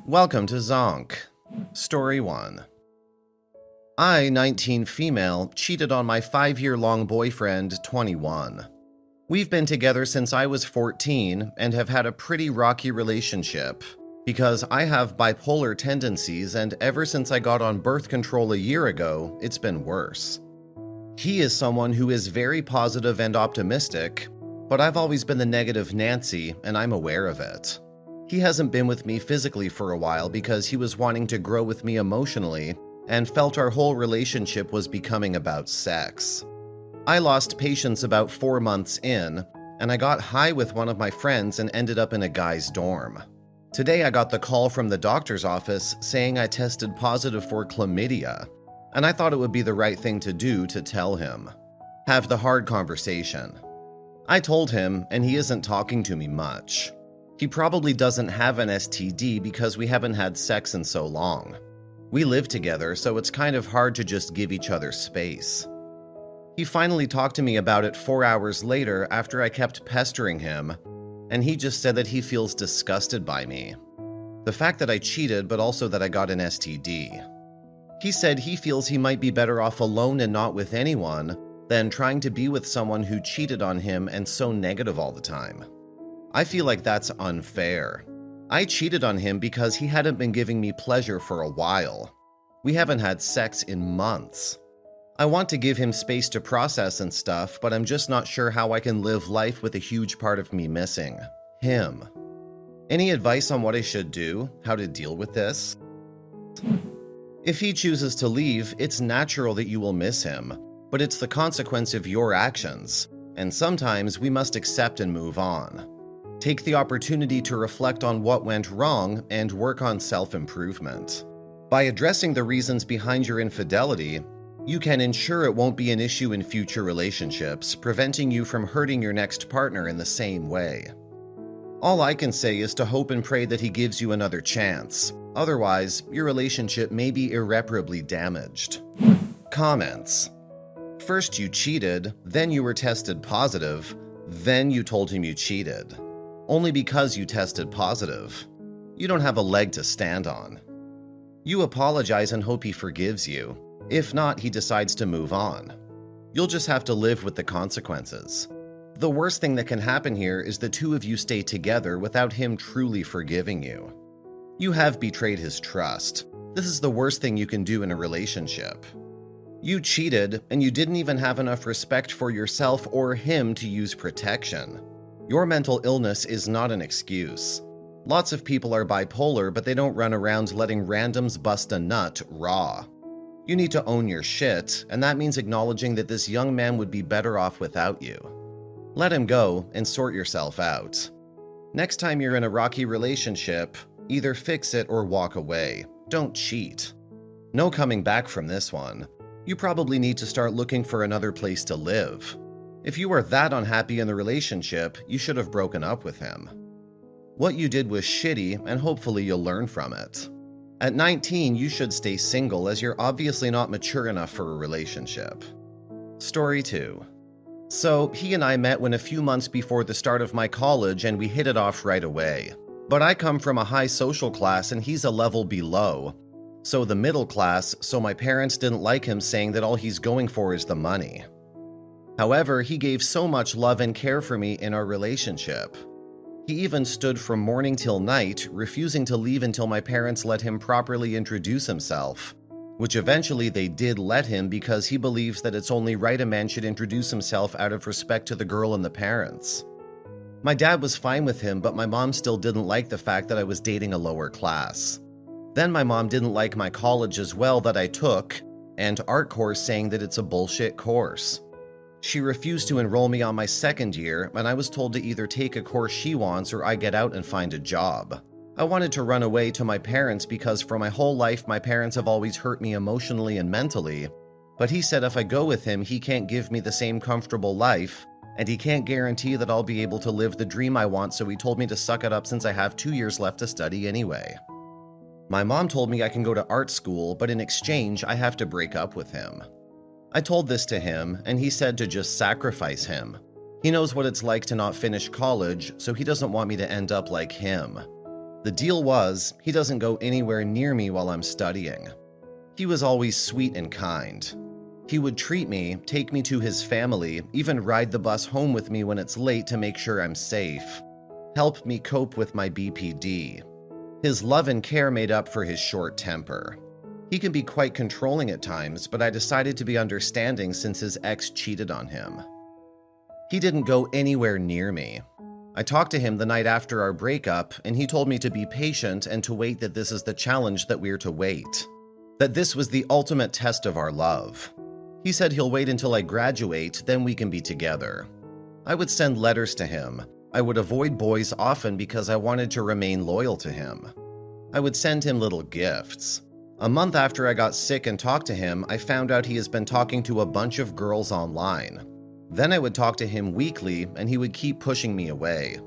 Welcome to Zonk. Story 1. I, 19 female, cheated on my 5-year-long boyfriend, 21. We've been together since I was 14 and have had a pretty rocky relationship because I have bipolar tendencies, and ever since I got on birth control a year ago, it's been worse. He is someone who is very positive and optimistic, but I've always been the negative Nancy, and I'm aware of it. He hasn't been with me physically for a while because he was wanting to grow with me emotionally and felt our whole relationship was becoming about sex. I lost patience about 4 months in, and I got high with one of my friends and ended up in a guy's dorm. Today I got the call from the doctor's office saying I tested positive for chlamydia, and I thought it would be the right thing to do to tell him. Have the hard conversation. I told him, and he isn't talking to me much. He probably doesn't have an STD because we haven't had sex in so long. We live together, so it's kind of hard to just give each other space. He finally talked to me about it 4 hours later after I kept pestering him, and he just said that he feels disgusted by me. The fact that I cheated, but also that I got an STD. He said he feels he might be better off alone and not with anyone than trying to be with someone who cheated on him and so negative all the time. I feel like that's unfair. I cheated on him because he hadn't been giving me pleasure for a while. We haven't had sex in months. I want to give him space to process and stuff, but I'm just not sure how I can live life with a huge part of me missing. Him. Any advice on what I should do? How to deal with this? If he chooses to leave, it's natural that you will miss him, but it's the consequence of your actions, and sometimes we must accept and move on. Take the opportunity to reflect on what went wrong and work on self-improvement. By addressing the reasons behind your infidelity, you can ensure it won't be an issue in future relationships, preventing you from hurting your next partner in the same way. All I can say is to hope and pray that he gives you another chance. Otherwise, your relationship may be irreparably damaged. Comments. First you cheated, then you were tested positive, then you told him you cheated. Only because you tested positive. You don't have a leg to stand on. You apologize and hope he forgives you. If not, he decides to move on. You'll just have to live with the consequences. The worst thing that can happen here is the two of you stay together without him truly forgiving you. You have betrayed his trust. This is the worst thing you can do in a relationship. You cheated, and you didn't even have enough respect for yourself or him to use protection. Your mental illness is not an excuse. Lots of people are bipolar, but they don't run around letting randoms bust a nut raw. You need to own your shit, and that means acknowledging that this young man would be better off without you. Let him go and sort yourself out. Next time you're in a rocky relationship, either fix it or walk away. Don't cheat. No coming back from this one. You probably need to start looking for another place to live. If you are that unhappy in the relationship, you should have broken up with him. What you did was shitty, and hopefully you'll learn from it. At 19, you should stay single as you're obviously not mature enough for a relationship. Story 2. So, he and I met when a few months before the start of my college and we hit it off right away. But I come from a high social class and he's a level below. So the middle class, so my parents didn't like him, saying that all he's going for is the money. However, he gave so much love and care for me in our relationship. He even stood from morning till night, refusing to leave until my parents let him properly introduce himself, which eventually they did let him because he believes that it's only right a man should introduce himself out of respect to the girl and the parents. My dad was fine with him, but my mom still didn't like the fact that I was dating a lower class. Then my mom didn't like my college as well that I took, and art course, saying that it's a bullshit course. She refused to enroll me on my second year, and I was told to either take a course she wants or I get out and find a job. I wanted to run away to my parents because for my whole life my parents have always hurt me emotionally and mentally, but he said if I go with him he can't give me the same comfortable life, and he can't guarantee that I'll be able to live the dream I want, so he told me to suck it up since I have 2 years left to study anyway. My mom told me I can go to art school, but in exchange I have to break up with him. I told this to him, and he said to just sacrifice him. He knows what it's like to not finish college, so he doesn't want me to end up like him. The deal was, he doesn't go anywhere near me while I'm studying. He was always sweet and kind. He would treat me, take me to his family, even ride the bus home with me when it's late to make sure I'm safe. Help me cope with my BPD. His love and care made up for his short temper. He can be quite controlling at times, but I decided to be understanding since his ex cheated on him. He didn't go anywhere near me. I talked to him the night after our breakup, and he told me to be patient and to wait, that this is the challenge that we're to wait. That this was the ultimate test of our love. He said he'll wait until I graduate, then we can be together. I would send letters to him. I would avoid boys often because I wanted to remain loyal to him. I would send him little gifts. A month after I got sick and talked to him, I found out he has been talking to a bunch of girls online. Then I would talk to him weekly, and he would keep pushing me away.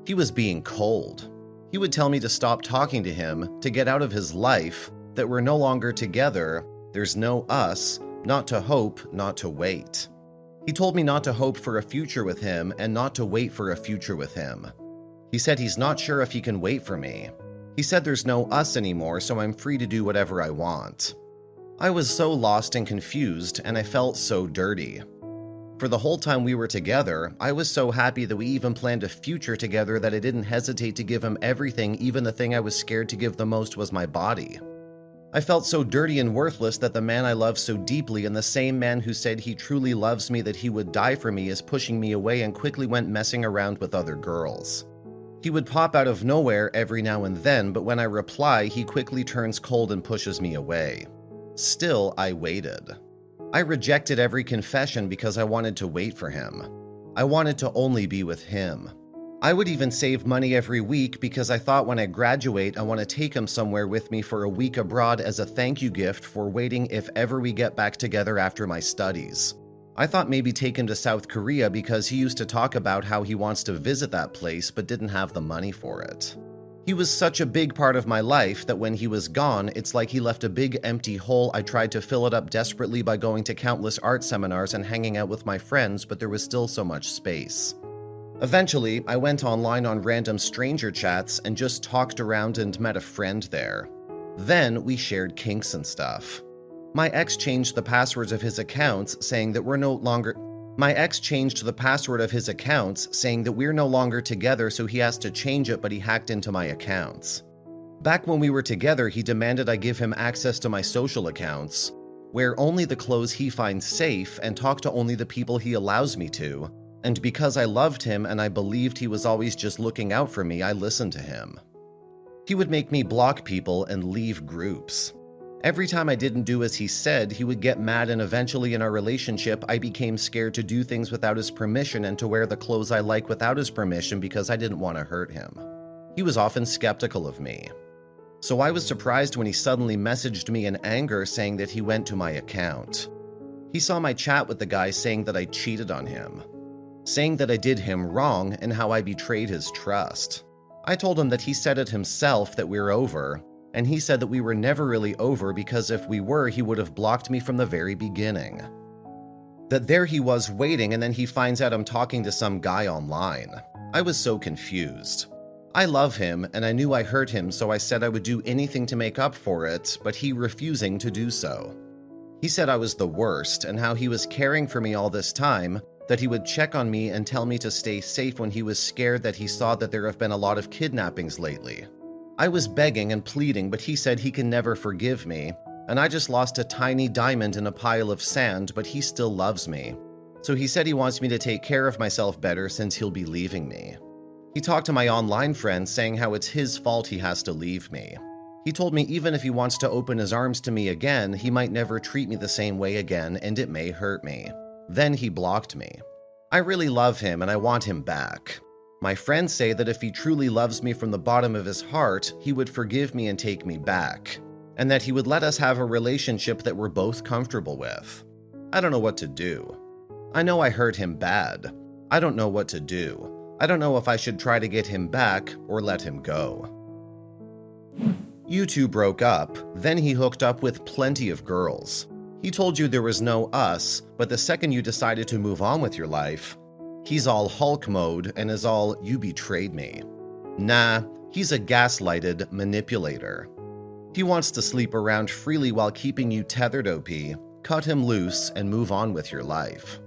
He was being cold. He would tell me to stop talking to him, to get out of his life, that we're no longer together, there's no us, not to hope, not to wait. He told me not to hope for a future with him and not to wait for a future with him. He said he's not sure if he can wait for me. He said there's no us anymore, so I'm free to do whatever I want. I was so lost and confused, and I felt so dirty. For the whole time we were together, I was so happy that we even planned a future together that I didn't hesitate to give him everything. Even the thing I was scared to give the most was my body. I felt so dirty and worthless that the man I love so deeply, and the same man who said he truly loves me, that he would die for me, is pushing me away and quickly went messing around with other girls. He would pop out of nowhere every now and then, but when I reply, he quickly turns cold and pushes me away. Still, I waited. I rejected every confession because I wanted to wait for him. I wanted to only be with him. I would even save money every week because I thought when I graduate, I want to take him somewhere with me for a week abroad as a thank you gift for waiting if ever we get back together after my studies. I thought maybe take him to South Korea because he used to talk about how he wants to visit that place but didn't have the money for it. He was such a big part of my life that when he was gone, it's like he left a big empty hole. I tried to fill it up desperately by going to countless art seminars and hanging out with my friends, but there was still so much space. Eventually, I went online on random stranger chats and just talked around and met a friend there. Then we shared kinks and stuff. My ex changed the passwords of his accounts saying that we're no longer together, so he has to change it, but he hacked into my accounts. Back when we were together, he demanded I give him access to my social accounts, wear only the clothes he finds safe, and talk to only the people he allows me to. And because I loved him and I believed he was always just looking out for me, I listened to him. He would make me block people and leave groups. Every time I didn't do as he said, he would get mad, and eventually in our relationship, I became scared to do things without his permission and to wear the clothes I like without his permission because I didn't want to hurt him. He was often skeptical of me. So I was surprised when he suddenly messaged me in anger saying that he went to my account. He saw my chat with the guy saying that I cheated on him, saying that I did him wrong and how I betrayed his trust. I told him that he said it himself that we're over, and he said that we were never really over because if we were, he would have blocked me from the very beginning. That there he was waiting, and then he finds out I'm talking to some guy online. I was so confused. I love him, and I knew I hurt him, so I said I would do anything to make up for it, but he refusing to do so. He said I was the worst, and how he was caring for me all this time, that he would check on me and tell me to stay safe when he was scared that he saw that there have been a lot of kidnappings lately. I was begging and pleading, but he said he can never forgive me, and I just lost a tiny diamond in a pile of sand, but he still loves me. So he said he wants me to take care of myself better since he'll be leaving me. He talked to my online friends saying how it's his fault he has to leave me. He told me even if he wants to open his arms to me again, he might never treat me the same way again, and it may hurt me. Then he blocked me. I really love him and I want him back. My friends say that if he truly loves me from the bottom of his heart, he would forgive me and take me back, and that he would let us have a relationship that we're both comfortable with. I don't know what to do. I know I hurt him bad. I don't know what to do. I don't know if I should try to get him back or let him go. You two broke up, then he hooked up with plenty of girls. He told you there was no us, but the second you decided to move on with your life, he's all Hulk mode and is all, you betrayed me. Nah, He's a gaslighted manipulator. He wants to sleep around freely while keeping you tethered, OP. Cut him loose and move on with your life.